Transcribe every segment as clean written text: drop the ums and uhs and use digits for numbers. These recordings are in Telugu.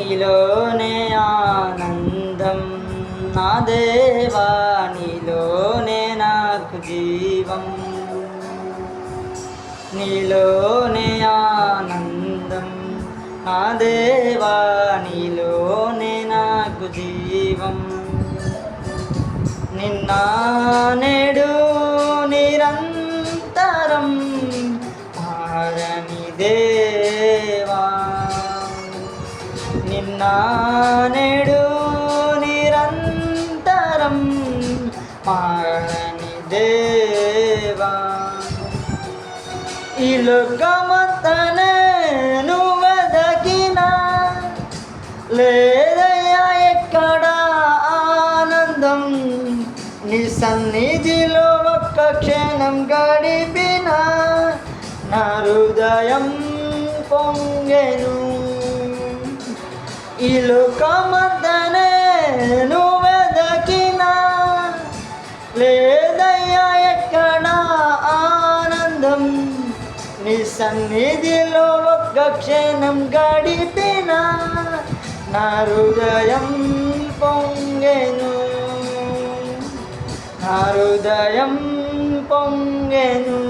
నీలోనే ఆనందం నా దేవా, నీలోనే నాకు జీవం. నీలోనే ఆనందం నా దేవా, నీలోనే నాకు జీవం. నిన్న నేడు నిరంతరం మారని దేవా, నిన్న నేడు నిరంతరం మారని దేవా. ఈ లోకమంతనే నువ్వు వెదకినా లేదయ్యా ఎక్కడ ఆనందం. నీ సన్నిధిలో ఒక్క క్షణం గడిపిన నా హృదయం పొంగెను. ఈ లోకమంతనే నువ్వు వెదకినా లేదయ్యా ఎక్కడ ఆనందం. నీ సన్నిధిలో ఒక్క క్షణం గడిపిన నా హృదయం పొంగెను, నా హృదయం పొంగెను.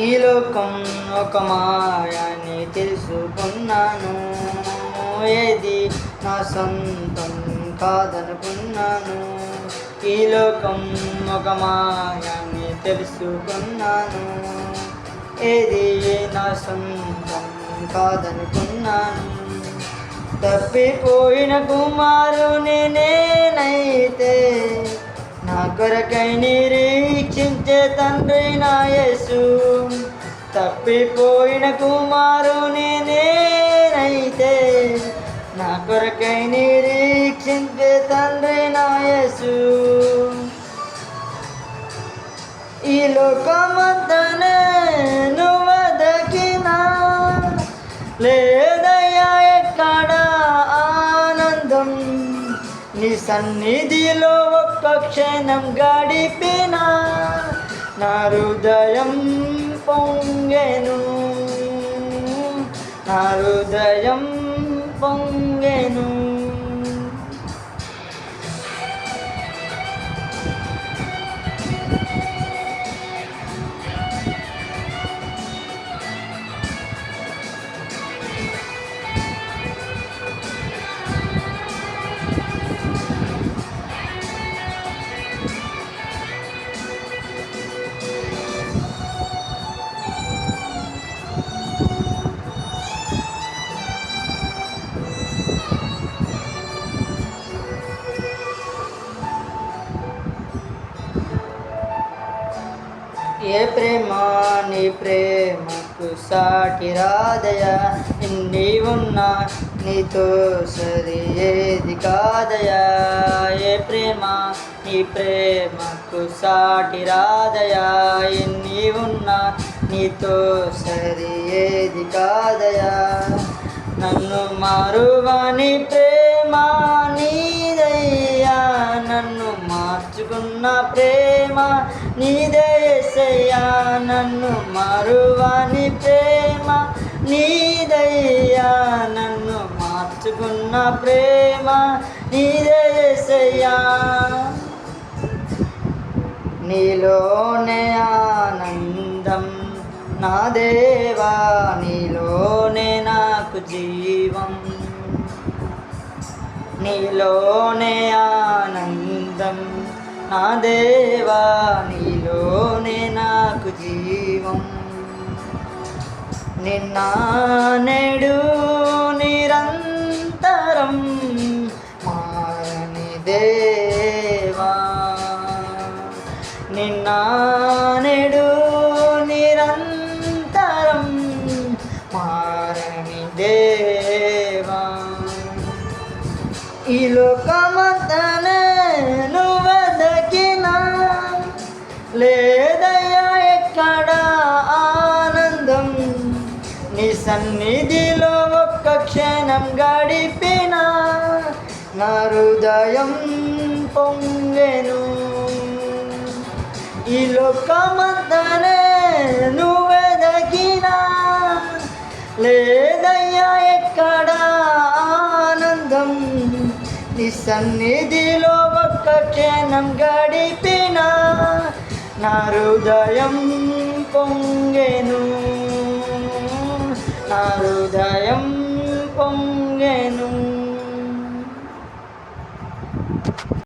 ఈ లోకం ఒక మాయని తెలుసుకున్నాను, ఏది నా సొంతం కాదనుకున్నాను. ఈ లోకం ఒక మాయని తెలుసుకున్నాను, ఏది నా సొంతం కాదనుకున్నాను. తప్పిపోయిన కుమారుని నేనైతే నా కొరకై నిరీక్షించే తండ్రి నా యేసు. తప్పిపోయిన కుమారుని నేనైతే నా కొరకై నిరీక్షించే తండ్రి నా యేసు. ఈ లోకమంతనే నువ్వు వెదకినా లేదయ్యా ఎక్కడ ఆనందం. నీ సన్నిధిలో ఒక్క క్షణం గడిపిన నా హృదయం పొంగెను, నా హృదయం పొంగెను. ఏ ప్రేమ నీ ప్రేమకు సాటి రాదయా, ఇన్ని ఉన్నా నీతో సరి ఏది కాదయా. ఏ ప్రేమ నీ ప్రేమకు సాటి రాదయా, ఇన్ని ఉన్నా నీతో సరి ఏది కాదయా. నన్ను మారువాని ప్రేమ నీదయ్యా, నన్ను మార్చుకున్న ప్రేమ నీదే యేసయ్యా. నన్ను మారువాని ప్రేమ నీదయ్యా, నన్ను మార్చుకున్న ప్రేమ నీదే యేసయ్యా. నీలోనే ఆనందం నా దేవా, నీలోనే నాకు జీవం. నీలోనే ఆనందం నా దేవా, నీలోనే నాకు జీవం. నిన్న నేడు నిరంతరం మారని దేవా, నిన్న నేడు నిరంతరం మారని దేవా. లేదయ్యా ఎక్కడ ఆనందం నీ సన్నిధిలో ఒక్క క్షణం గడిపిన నా హృదయం పొంగెను. ఈ లోకమంతనే నువ్వెదగినా లేదయ్యా ఎక్కడ ఆనందం నీ సన్నిధిలో ఒక్క క్షణం గడిపిన నా హృదయం పొంగెను. నా హృదయం